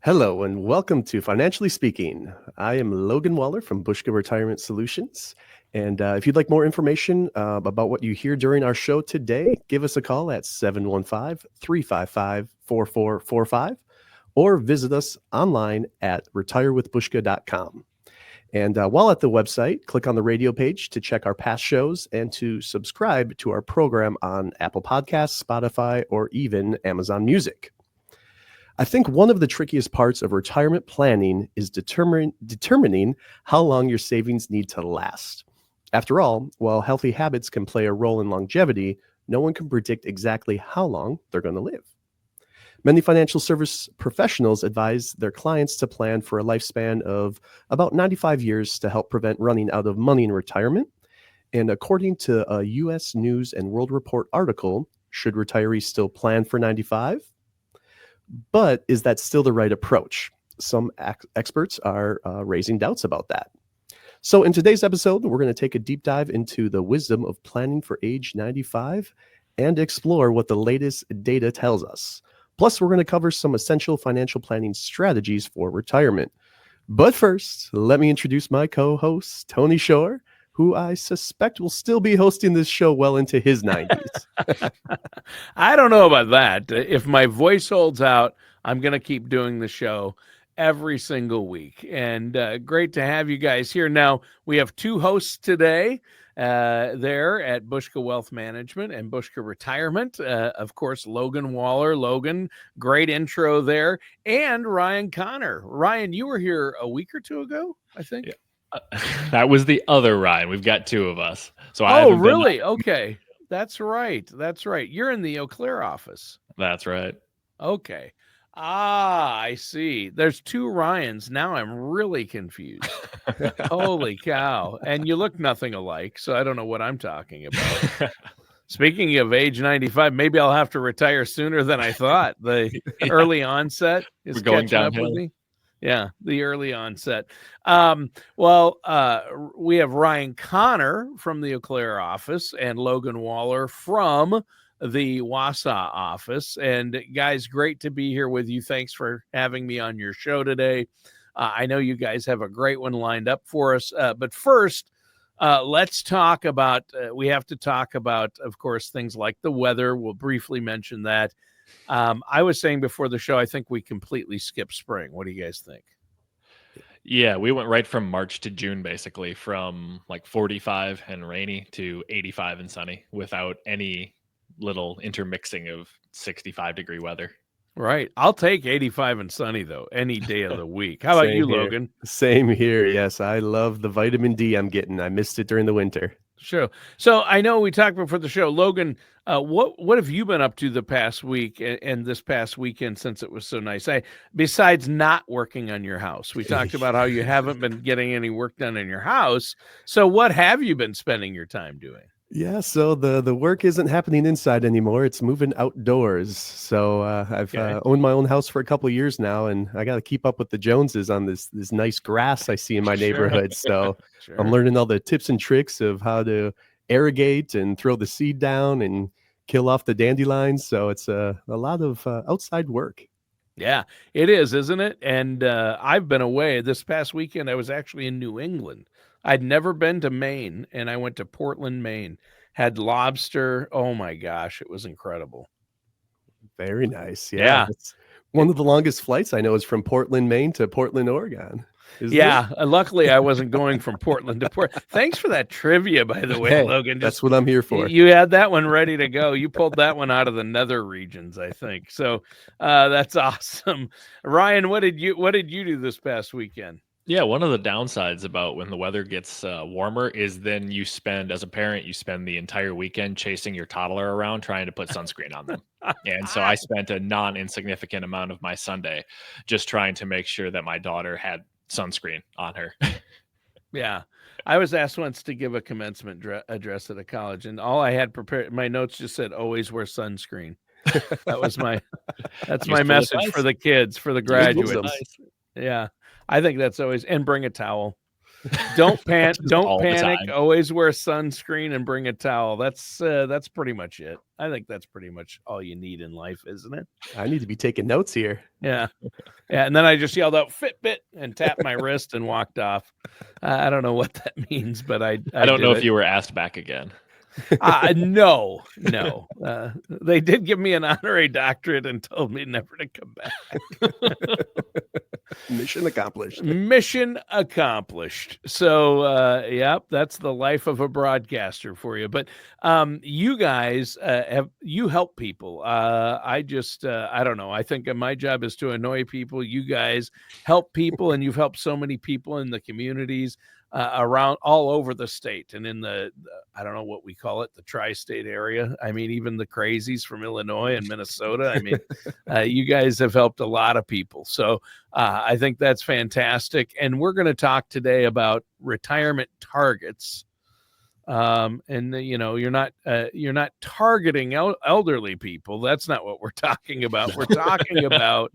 Hello and welcome to Financially Speaking. I am Logan Waller from Buska Retirement Solutions. And if you'd like more information about what you hear during our show today, give us a call at 715-355-4445 or visit us online at retirewithbushka.com. And while at the website, click on the radio page to check our past shows and to subscribe to our program on Apple Podcasts, Spotify, or even Amazon Music. I think one of the trickiest parts of retirement planning is determining how long your savings need to last. After all, while healthy habits can play a role in longevity, no one can predict exactly how long they're going to live. Many financial service professionals advise their clients to plan for a lifespan of about 95 years to help prevent running out of money in retirement. And according to a U.S. News and World Report article, should retirees still plan for 95? But is that still the right approach? Some experts are raising doubts about that. So in today's episode, we're going to take a deep dive into the wisdom of planning for age 95 and explore what the latest data tells us. Plus, we're going to cover some essential financial planning strategies for retirement. But first, let me introduce my co-host, Tony Shore, who I suspect will still be hosting this show well into his 90s. I don't know about that. If my voice holds out, I'm going to keep doing the show every single week. And great to have you guys here. Now, we have two hosts today there at Buska Wealth Management and Buska Retirement. Of course, Logan Waller. Logan, great intro there. And Ryan Connor. Ryan, you were here a week or two ago, I think. Yeah. That was the other Ryan. We've got two of us. So really? Okay. That's right. You're in the Eau Claire office. That's right. Okay. I see. There's two Ryans. Now I'm really confused. Holy cow. And you look nothing alike, so I don't know what I'm talking about. Speaking of age 95, maybe I'll have to retire sooner than I thought. The early onset is going catching downhill. up with me. Yeah, the early onset. We have Ryan Connor from the Eau Claire office and Logan Waller from the Wausau office. And guys, great to be here with you. Thanks for having me on your show today. I know you guys have a great one lined up for us. But first, let's talk about, we have to talk about, of course, things like the weather. We'll briefly mention that. I was saying before the show, I think we completely skipped spring. What do you guys think? Yeah, we went right from March to June, basically, from like 45 and rainy to 85 and sunny without any little intermixing of 65-degree weather. Right. I'll take 85 and sunny, though, any day of the week. How about you, Logan? Same here. Yes, I love the vitamin D I'm getting. I missed it during the winter. Sure. So I know we talked before the show. Logan, what have you been up to the past week and this past weekend since it was so nice? Besides not working on your house, we talked about how you haven't been getting any work done in your house. So what have you been spending your time doing? Yeah, so the work isn't happening inside anymore. It's moving outdoors. So I've owned my own house for a couple of years now, and I got to keep up with the Joneses on this nice grass I see in my neighborhood. So I'm learning all the tips and tricks of how to irrigate and throw the seed down and kill off the dandelions. So it's a lot of outside work. Yeah, it is, isn't it? And I've been away. This past weekend, I was actually in New England. I'd never been to Maine, and I went to Portland, Maine. Had lobster. Oh, my gosh. It was incredible. Very nice. Yeah. It's one of the longest flights I know is from Portland, Maine to Portland, Oregon. Luckily, I wasn't going from Portland to Portland. Thanks for that trivia, by the way, Logan. That's what I'm here for. You had that one ready to go. You pulled that one out of the nether regions, I think. So that's awesome. Ryan, what did you do this past weekend? Yeah, one of the downsides about when the weather gets warmer is then you spend, as a parent, you spend the entire weekend chasing your toddler around trying to put sunscreen on them. And so I spent a non-insignificant amount of my Sunday just trying to make sure that my daughter had sunscreen on her. Yeah. I was asked once to give a commencement address at a college, and all I had prepared, my notes just said, always wear sunscreen. That's my message for the kids, for the graduates. Yeah. I think that's always, and bring a towel. Don't All the panic. time. Always wear sunscreen and bring a towel. That's pretty much it. I think that's pretty much all you need in life, isn't it? I need to be taking notes here. Yeah. Yeah. And then I just yelled out Fitbit and tapped my wrist and walked off. I don't know what that means, but I don't know did if you were asked back again. No. They did give me an honorary doctorate and told me never to come back. Mission accomplished. Mission accomplished. So, yep, that's the life of a broadcaster for you. But you guys you help people. I don't know. I think my job is to annoy people. You guys help people, and you've helped so many people in the communities around all over the state and in the I don't know what we call it, the tri-state area. I mean, even the crazies from Illinois and Minnesota. I mean, you guys have helped a lot of people. So I think that's fantastic. And we're going to talk today about retirement targets. And you're not targeting elderly people. That's not what we're talking about. We're talking about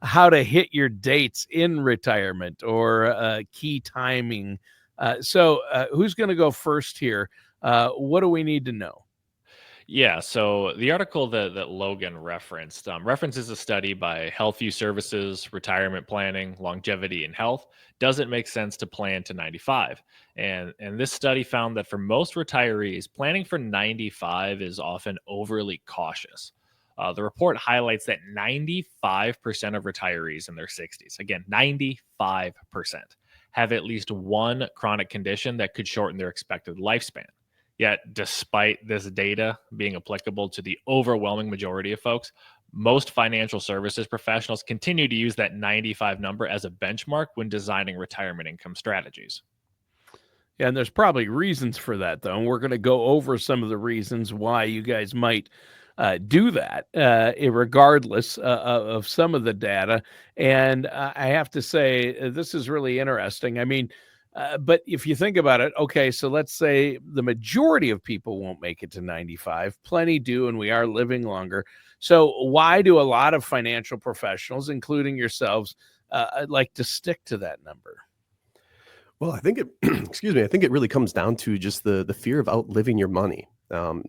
how to hit your dates in retirement or key timing. So who's going to go first here? What do we need to know? Yeah, so the article that Logan references a study by Healthview Services, Retirement Planning, Longevity, and Health. Does it make sense to plan to 95? And this study found that for most retirees, planning for 95 is often overly cautious. The report highlights that 95% of retirees in their 60s, again, 95%, have at least one chronic condition that could shorten their expected lifespan. Yet, despite this data being applicable to the overwhelming majority of folks, most financial services professionals continue to use that 95 number as a benchmark when designing retirement income strategies. Yeah, and there's probably reasons for that, though. And we're going to go over some of the reasons why you guys might do that, regardless of some of the data. And I have to say, this is really interesting. I mean, but if you think about it, okay, so let's say the majority of people won't make it to 95. Plenty do, and we are living longer. So why do a lot of financial professionals, including yourselves, like to stick to that number? Well, I think I think it really comes down to just the fear of outliving your money.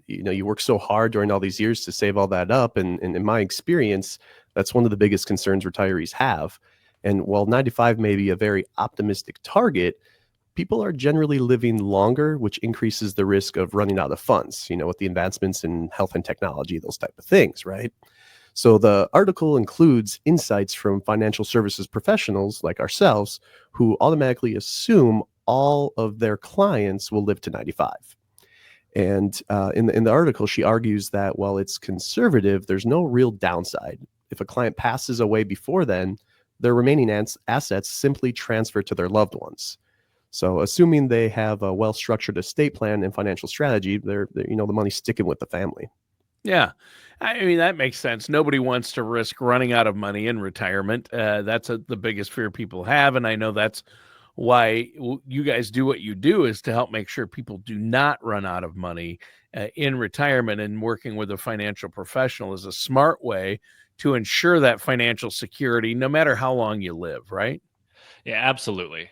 You work so hard during all these years to save all that up. And in my experience, that's one of the biggest concerns retirees have. And while 95 may be a very optimistic target, people are generally living longer, which increases the risk of running out of funds, with the advancements in health and technology, those type of things, right? So the article includes insights from financial services professionals like ourselves who automatically assume all of their clients will live to 95. And in the article, she argues that while it's conservative, there's no real downside. If a client passes away before then, their remaining assets simply transfer to their loved ones. So assuming they have a well-structured estate plan and financial strategy, the money's sticking with the family. Yeah. I mean, that makes sense. Nobody wants to risk running out of money in retirement. That's the biggest fear people have. And I know that's why you guys do what you do, is to help make sure people do not run out of money in retirement. And working with a financial professional is a smart way to ensure that financial security, no matter how long you live, right? Yeah, absolutely.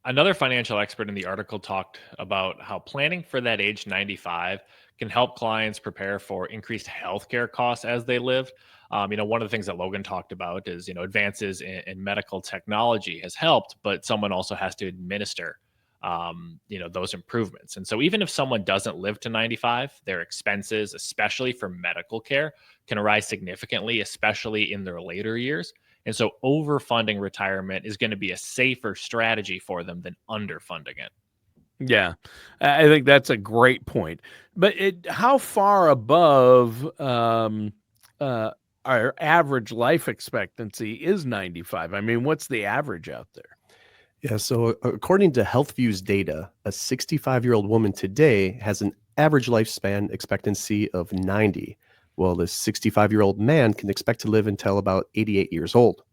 Another financial expert in the article talked about how planning for that age 95 can help clients prepare for increased healthcare costs as they live. One of the things that Logan talked about is, advances in medical technology has helped, but someone also has to administer, those improvements. And so even if someone doesn't live to 95, their expenses, especially for medical care, can rise significantly, especially in their later years. And so overfunding retirement is going to be a safer strategy for them than underfunding it. Yeah, I think that's a great point. But how far above our average life expectancy is 95? I mean, what's the average out there? Yeah, so according to HealthView's data, a 65-year-old woman today has an average lifespan expectancy of 90, while the 65-year-old man can expect to live until about 88 years old.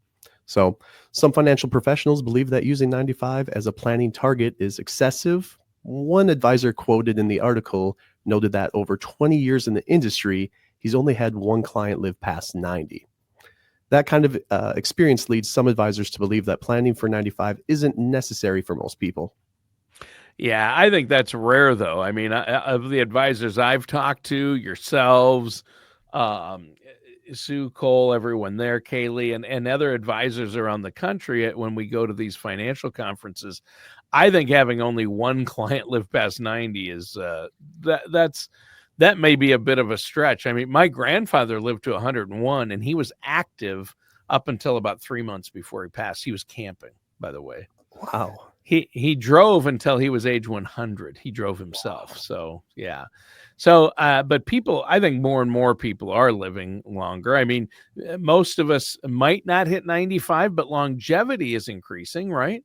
So some financial professionals believe that using 95 as a planning target is excessive. One advisor quoted in the article noted that over 20 years in the industry, he's only had one client live past 90. That kind of experience leads some advisors to believe that planning for 95 isn't necessary for most people. Yeah, I think that's rare, though. I mean, of the advisors I've talked to, yourselves, um, Sue Cole, everyone there, Kaylee, and other advisors around the country, when we go to these financial conferences, I think having only one client live past 90 is that may be a bit of a stretch. I mean, my grandfather lived to 101, and he was active up until about 3 months before he passed. He was camping, by the way. Wow. He drove until he was age 100. He drove himself. Wow. So yeah. So but people, I think more and more people are living longer. I mean, most of us might not hit 95, but longevity is increasing, right?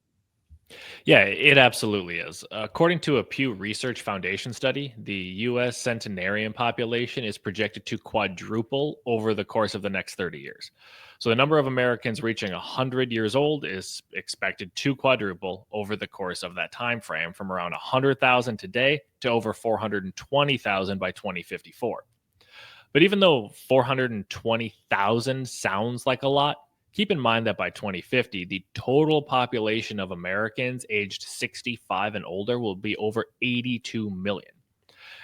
Yeah, it absolutely is. According to a Pew Research Foundation study, the U.S. centenarian population is projected to quadruple over the course of the next 30 years. So the number of Americans reaching 100 years old is expected to quadruple over the course of that time frame, from around 100,000 today to over 420,000 by 2054. But even though 420,000 sounds like a lot, keep in mind that by 2050, the total population of Americans aged 65 and older will be over 82 million.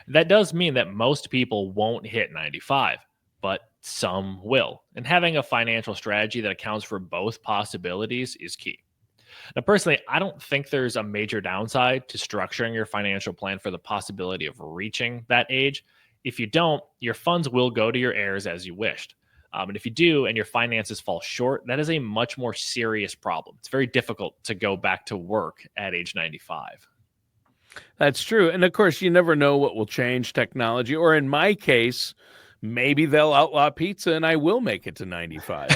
That does mean that most people won't hit 95, but some will. And having a financial strategy that accounts for both possibilities is key. Now, personally, I don't think there's a major downside to structuring your financial plan for the possibility of reaching that age. If you don't, your funds will go to your heirs as you wished. And if you do and your finances fall short, that is a much more serious problem. It's very difficult to go back to work at age 95. That's true. And of course, you never know what will change technology. Or in my case, maybe they'll outlaw pizza and I will make it to 95.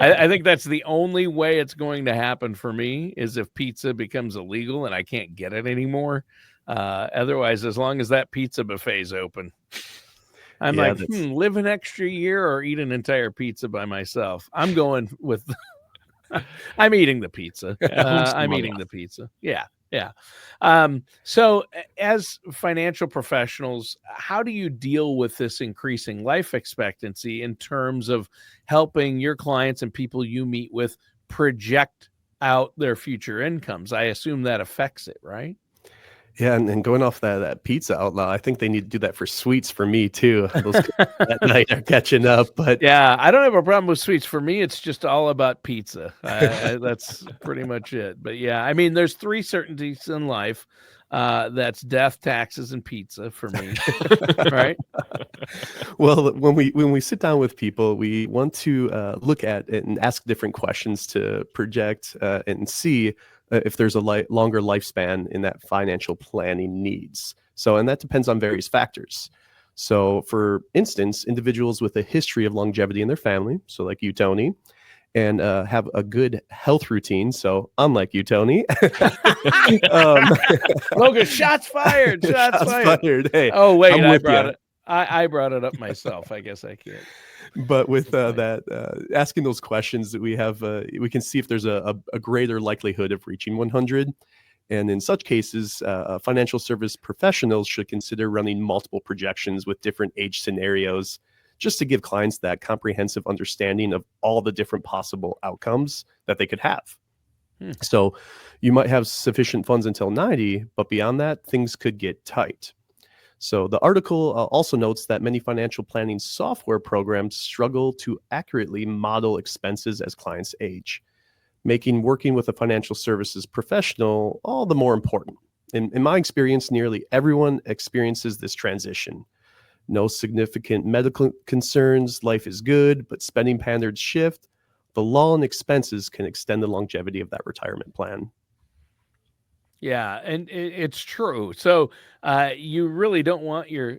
I think that's the only way it's going to happen for me, is if pizza becomes illegal and I can't get it anymore. Otherwise, as long as that pizza buffet's open, I'm Yeah, like, live an extra year or eat an entire pizza by myself. I'm going with, I'm eating the pizza. I'm eating the pizza. Yeah. Yeah. So as financial professionals, how do you deal with this increasing life expectancy in terms of helping your clients and people you meet with project out their future incomes? I assume that affects it, right? Yeah, and going off that pizza outlaw, I think they need to do that for sweets for me too. Those that night are catching up, but Yeah, I don't have a problem with sweets. For me, it's just all about pizza. That's pretty much it. But yeah, I mean, there's three certainties in life. That's death, taxes, and pizza for me. Right? well, when we sit down with people, we want to look at it and ask different questions to project and see if there's a longer lifespan in that financial planning needs. So, and that depends on various factors. So, for instance, individuals with a history of longevity in their family, so like you, Tony, and have a good health routine. So, unlike you, Tony, um, Logan, shots fired. Shots fired. Hey, Oh wait, I'm I with brought ya. it. I brought it up myself. I guess I can't. But with Fine. that, asking those questions that we have, we can see if there's a greater likelihood of reaching 100. And in such cases, financial service professionals should consider running multiple projections with different age scenarios, just to give clients that comprehensive understanding of all the different possible outcomes that they could have. So you might have sufficient funds until 90, but beyond that, things could get tight. So the article also notes that many financial planning software programs struggle to accurately model expenses as clients age, making working with a financial services professional all the more important. In my experience, nearly everyone experiences this transition. No significant medical concerns, life is good, but spending patterns shift. The lull in expenses can extend the longevity of that retirement plan. Yeah, and it's true. So you really don't want your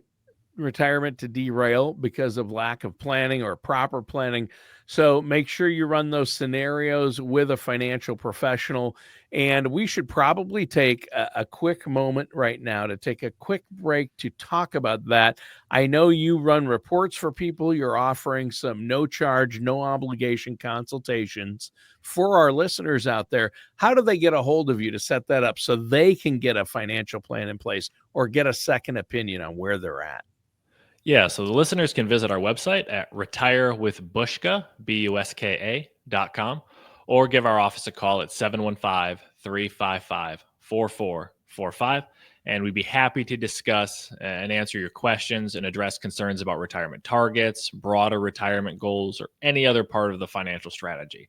retirement to derail because of lack of planning or proper planning. So make sure you run those scenarios with a financial professional. And we should probably take a quick moment right now to take a quick break to talk about that. I know you run reports for people. You're offering some no charge, no obligation consultations for our listeners out there. How do they get a hold of you to set that up so they can get a financial plan in place or get a second opinion on where they're at? Yeah, so the listeners can visit our website at retirewithbuska, buska.com, or give our office a call at 715-355-4444. 888-848-4545. And we'd be happy to discuss and answer your questions and address concerns about retirement targets, broader retirement goals, or any other part of the financial strategy.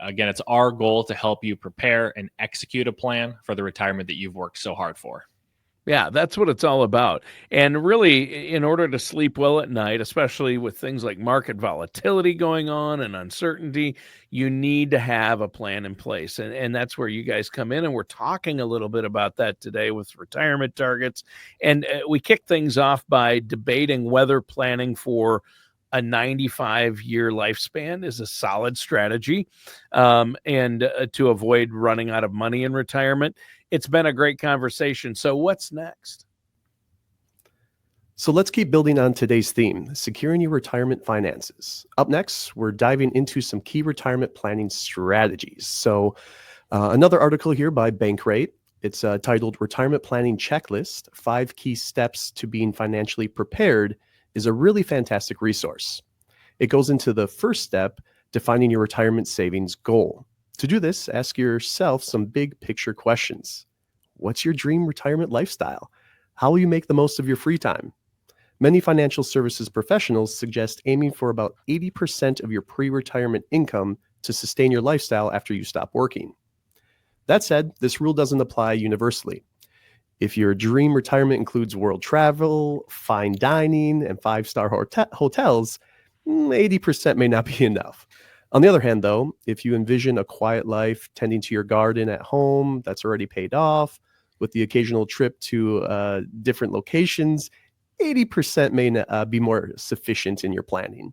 Again, it's our goal to help you prepare and execute a plan for the retirement that you've worked so hard for. Yeah, that's what it's all about. And really, in order to sleep well at night, especially with things like market volatility going on and uncertainty, you need to have a plan in place. And that's where you guys come in. And we're talking a little bit about that today with retirement targets. And we kick things off by debating whether planning for a 95-year lifespan is a solid strategy, and to avoid running out of money in retirement. It's been a great conversation. So what's next? So let's keep building on today's theme, securing your retirement finances. Up next, we're diving into some key retirement planning strategies. So another article here by Bankrate. It's titled Retirement Planning Checklist, 5 Key Steps to Being Financially Prepared, is a really fantastic resource. It goes into the first step, defining your retirement savings goal. To do this, ask yourself some big picture questions. What's your dream retirement lifestyle? How will you make the most of your free time? Many financial services professionals suggest aiming for about 80% of your pre-retirement income to sustain your lifestyle after you stop working. That said, this rule doesn't apply universally. If your dream retirement includes world travel, fine dining, and 5-star hotels, 80% may not be enough. On the other hand, though, if you envision a quiet life tending to your garden at home that's already paid off, with the occasional trip to different locations, 80% may be more sufficient in your planning.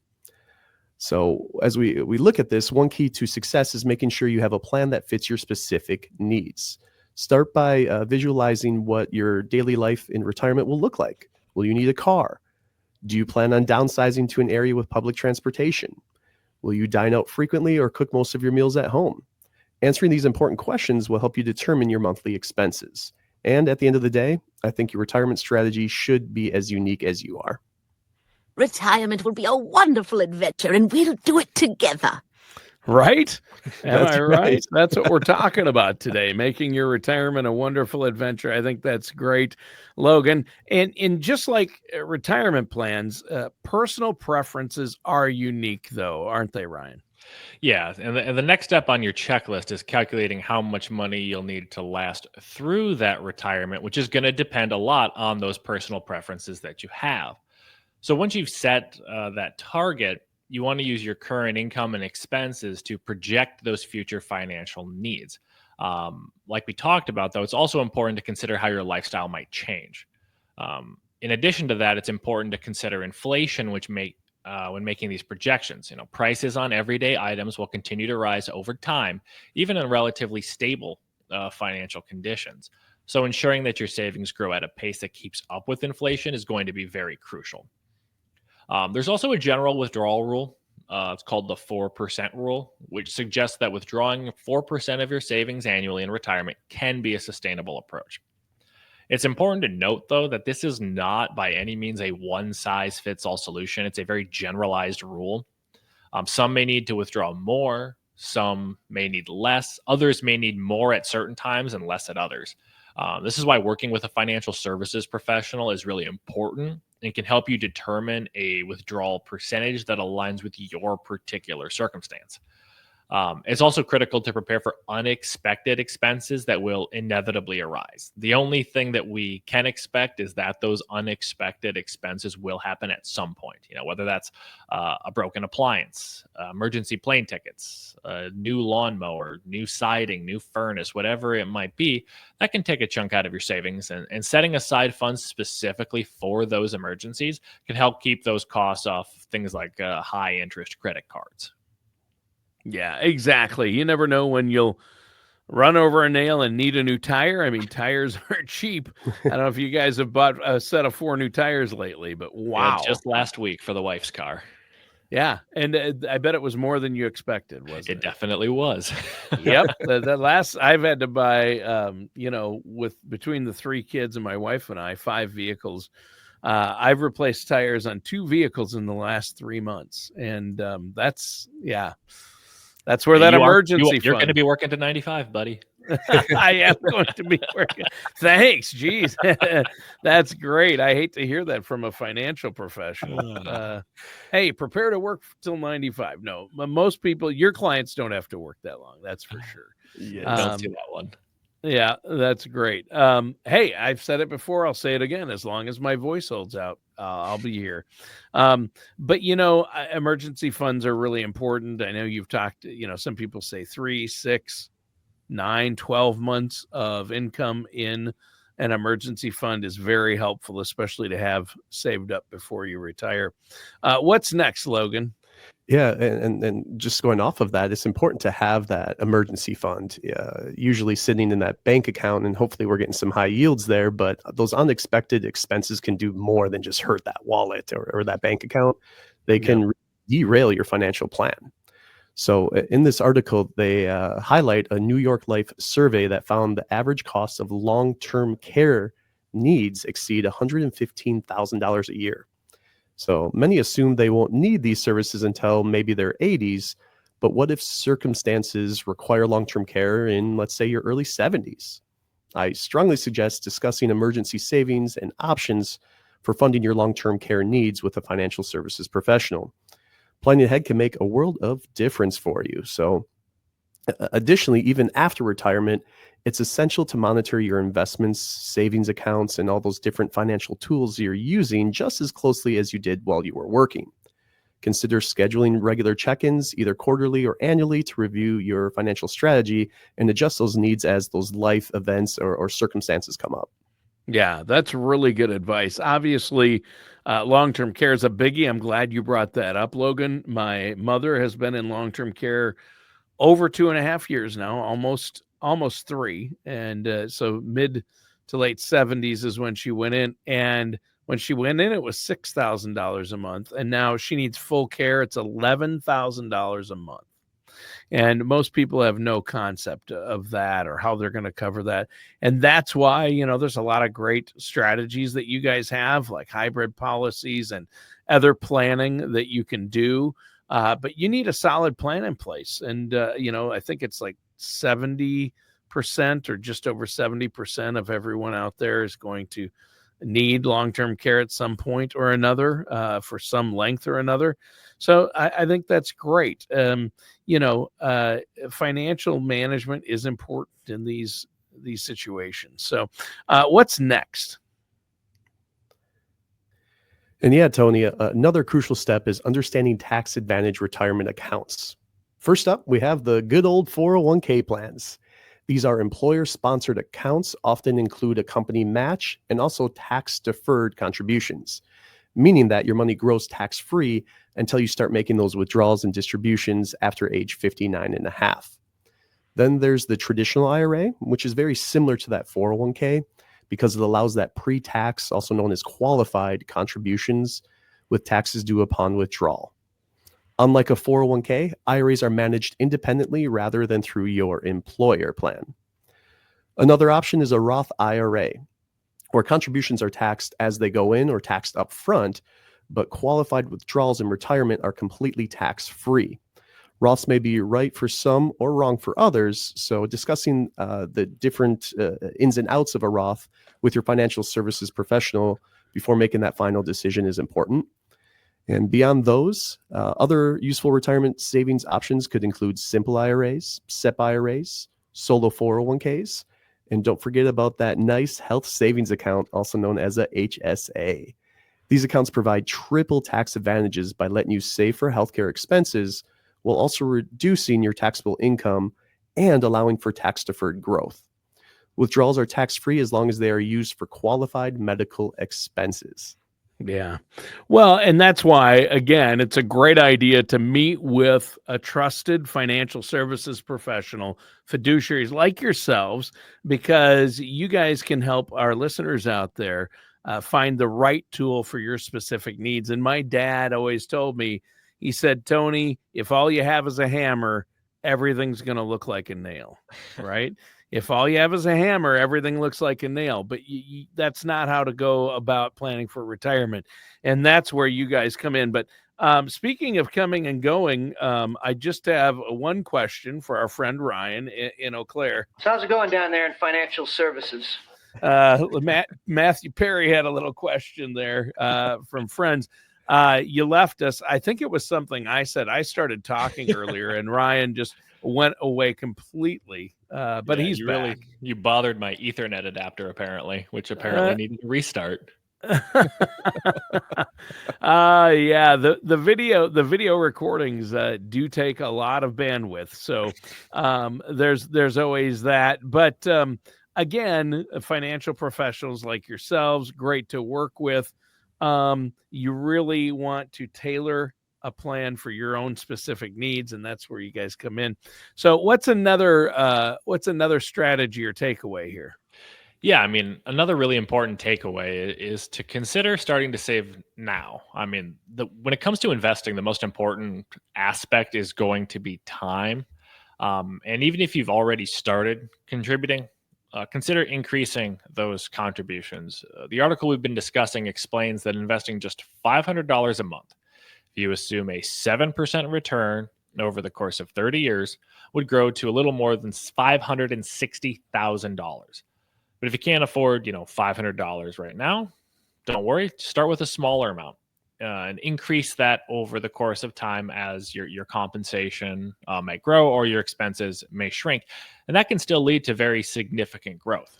So as we look at this, one key to success is making sure you have a plan that fits your specific needs. Start by visualizing what your daily life in retirement will look like. Will you need a car? Do you plan on downsizing to an area with public transportation? Will you dine out frequently or cook most of your meals at home? Answering these important questions will help you determine your monthly expenses. And at the end of the day, I think your retirement strategy should be as unique as you are. Retirement will be a wonderful adventure, and we'll do it together. Right? Am That's I right? right. That's what we're talking about today, making your retirement a wonderful adventure. I think that's great, Logan. And just like retirement plans, personal preferences are unique, though, aren't they, Ryan? Yeah, and the next step on your checklist is calculating how much money you'll need to last through that retirement, which is going to depend a lot on those personal preferences that you have. So once you've set that target, you want to use your current income and expenses to project those future financial needs. Like we talked about, though, it's also important to consider how your lifestyle might change. In addition to that, it's important to consider inflation, when making these projections. Prices on everyday items will continue to rise over time, even in relatively stable financial conditions. So ensuring that your savings grow at a pace that keeps up with inflation is going to be very crucial. There's also a general withdrawal rule. It's called the 4% rule, which suggests that withdrawing 4% of your savings annually in retirement can be a sustainable approach. It's important to note, though, that this is not by any means a one-size-fits-all solution. It's a very generalized rule. Some may need to withdraw more, some may need less, others may need more at certain times and less at others. This is why working with a financial services professional is really important and can help you determine a withdrawal percentage that aligns with your particular circumstance. It's also critical to prepare for unexpected expenses that will inevitably arise. The only thing that we can expect is that those unexpected expenses will happen at some point, whether that's a broken appliance, emergency plane tickets, a new lawnmower, new siding, new furnace, whatever it might be. That can take a chunk out of your savings, and setting aside funds specifically for those emergencies can help keep those costs off things like high interest credit cards. Yeah, exactly. You never know when you'll run over a nail and need a new tire. I mean, tires are cheap. I don't know if you guys have bought a set of 4 new tires lately, but wow. Yeah, just last week for the wife's car. Yeah, and I bet it was more than you expected, wasn't it? It definitely was. Yep. The last I've had to buy, with between the 3 kids and my wife and I, 5 vehicles. I've replaced tires on 2 vehicles in the last 3 months, and that's where that emergency you're fund. going to be working to 95, buddy. I am going to be working. Thanks. Geez. That's great. I hate to hear that from a financial professional. Hey, prepare to work till 95. No, most people, your clients don't have to work that long. That's for sure. Yes. Don't see that one. Yeah, that's great. Hey, I've said it before. I'll say it again. As long as my voice holds out, I'll be here. But emergency funds are really important. I know you've talked, some people say 3, 6, 9, 12 months of income in an emergency fund is very helpful, especially to have saved up before you retire. What's next, Logan? Yeah, and just going off of that, it's important to have that emergency fund, usually sitting in that bank account, and hopefully we're getting some high yields there. But those unexpected expenses can do more than just hurt that wallet or that bank account. They can derail your financial plan. So in this article, they highlight a New York Life survey that found the average cost of long-term care needs exceed $115,000 a year. So many assume they won't need these services until maybe their 80s. But what if circumstances require long-term care in, let's say, your early 70s? I strongly suggest discussing emergency savings and options for funding your long-term care needs with a financial services professional. Planning ahead can make a world of difference for you. So additionally, even after retirement, it's essential to monitor your investments, savings accounts, and all those different financial tools you're using just as closely as you did while you were working. Consider scheduling regular check-ins, either quarterly or annually, to review your financial strategy and adjust those needs as those life events or circumstances come up. Yeah, that's really good advice. Obviously, long-term care is a biggie. I'm glad you brought that up, Logan. My mother has been in long-term care over 2.5 years now, almost 3. And so mid to late 70s is when she went in. And when she went in, it was $6,000 a month. And now she needs full care. It's $11,000 a month. And most people have no concept of that or how they're going to cover that. And that's why, there's a lot of great strategies that you guys have, like hybrid policies and other planning that you can do. But you need a solid plan in place. And, I think it's like 70% or just over 70% of everyone out there is going to need long-term care at some point or another, for some length or another. So I think that's great. Financial management is important in these situations. So what's next? And yeah, Tony, another crucial step is understanding tax advantage retirement accounts. First up, we have the good old 401k plans. These are employer-sponsored accounts, often include a company match and also tax-deferred contributions, meaning that your money grows tax-free until you start making those withdrawals and distributions after age 59 and a half. Then there's the traditional IRA, which is very similar to that 401k because it allows that pre-tax, also known as qualified contributions, with taxes due upon withdrawal. Unlike a 401k, IRAs are managed independently rather than through your employer plan. Another option is a Roth IRA, where contributions are taxed as they go in or taxed up front, but qualified withdrawals in retirement are completely tax-free. Roths may be right for some or wrong for others, so discussing the different ins and outs of a Roth with your financial services professional before making that final decision is important. And beyond those, other useful retirement savings options could include simple IRAs, SEP IRAs, solo 401ks, and don't forget about that nice health savings account, also known as a HSA. These accounts provide triple tax advantages by letting you save for healthcare expenses while also reducing your taxable income and allowing for tax-deferred growth. Withdrawals are tax-free as long as they are used for qualified medical expenses. Yeah. Well, and that's why, again, it's a great idea to meet with a trusted financial services professional, fiduciaries like yourselves, because you guys can help our listeners out there find the right tool for your specific needs. And my dad always told me, he said, Tony, if all you have is a hammer, everything's going to look like a nail, right? If all you have is a hammer, everything looks like a nail. But that's not how to go about planning for retirement. And that's where you guys come in. But speaking of coming and going, I just have one question for our friend Ryan in Eau Claire. So how's it going down there in financial services? Matthew Perry had a little question there from friends. You left us. I think it was something I said. I started talking earlier, and Ryan just went away completely. But Yeah, he's you back. you bothered my Ethernet adapter apparently, which apparently needed to restart. Yeah, the video recordings do take a lot of bandwidth, so there's always that. But again, financial professionals like yourselves, great to work with. You really want to tailor a plan for your own specific needs, and that's where you guys come in. So what's another strategy or takeaway here? Yeah, I mean, another really important takeaway is to consider starting to save now. I mean, when it comes to investing, the most important aspect is going to be time. And even if you've already started contributing, consider increasing those contributions. The article we've been discussing explains that investing just $500 a month, if you assume a 7% return over the course of 30 years, would grow to a little more than $560,000. But if you can't afford, $500 right now, don't worry. Start with a smaller amount and increase that over the course of time as your compensation may grow or your expenses may shrink. And that can still lead to very significant growth.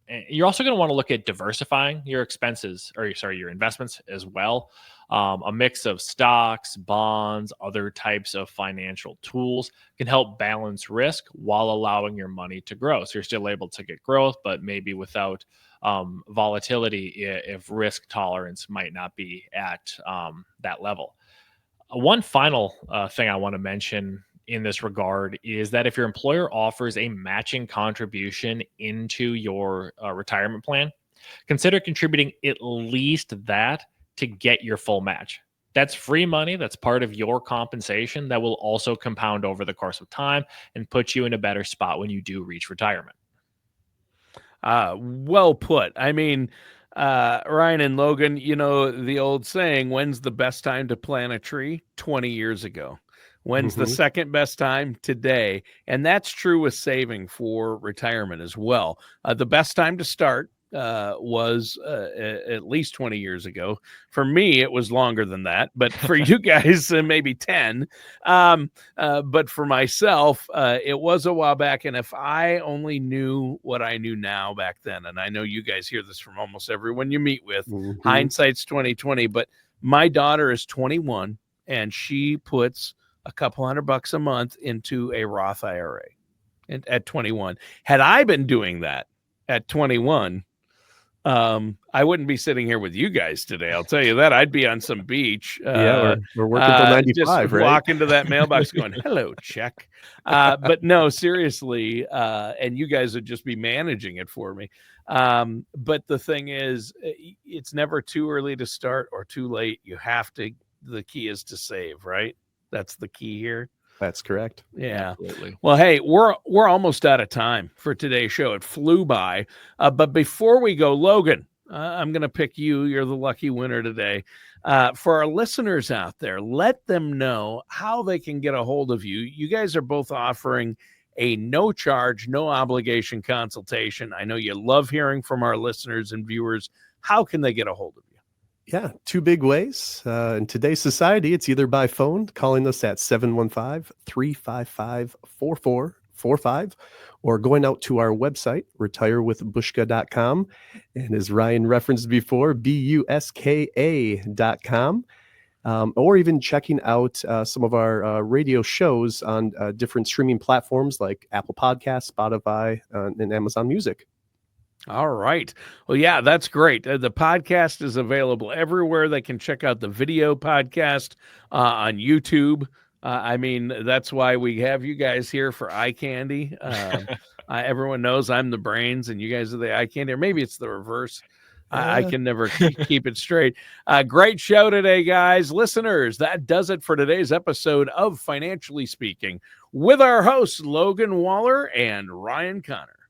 And you're also going to want to look at diversifying your expenses, your investments as well. A mix of stocks, bonds, other types of financial tools can help balance risk while allowing your money to grow. So you're still able to get growth, but maybe without volatility if risk tolerance might not be at that level. One final thing I want to mention in this regard is that if your employer offers a matching contribution into your retirement plan, consider contributing at least that to get your full match. That's free money. That's part of your compensation that will also compound over the course of time and put you in a better spot when you do reach retirement. Well put. I mean, Ryan and Logan, the old saying, when's the best time to plant a tree? 20 years ago. When's the second best time? Today. And that's true with saving for retirement as well. The best time to start was at least 20 years ago. For me, it was longer than that, but for you guys, maybe 10. But for myself, it was a while back. And if I only knew what I knew now back then, and I know you guys hear this from almost everyone you meet with, hindsight's 2020, but my daughter is 21 and she puts a couple $100 a month into a Roth IRA at 21. Had I been doing that at 21, I wouldn't be sitting here with you guys today. I'll tell you that. I'd be on some beach. We're working till 95, just right? walk into that mailbox going, hello, check. But no, seriously. And you guys would just be managing it for me. But the thing is, it's never too early to start or too late. The key is to save, right? That's the key here. That's correct. Yeah. Absolutely. Well, hey, we're almost out of time for today's show. It flew by. But before we go, Logan, I'm going to pick you. You're the lucky winner today. For our listeners out there, let them know how they can get a hold of you. You guys are both offering a no charge, no obligation consultation. I know you love hearing from our listeners and viewers. How can they get a hold of you? Yeah, two big ways. In today's society, it's either by phone, calling us at 715-355-4445, or going out to our website, retirewithbuska.com. And as Ryan referenced before, buska.com. Or even checking out some of our radio shows on different streaming platforms like Apple Podcasts, Spotify, and Amazon Music. All right. Well, yeah, that's great. The podcast is available everywhere. They can check out the video podcast on YouTube. I mean, that's why we have you guys here for eye candy. Everyone knows I'm the brains and you guys are the eye candy, or maybe it's the reverse. I Yeah. can never keep it straight. Great show today, guys. Listeners, that does it for today's episode of Financially Speaking with our hosts, Logan Waller and Ryan Connor.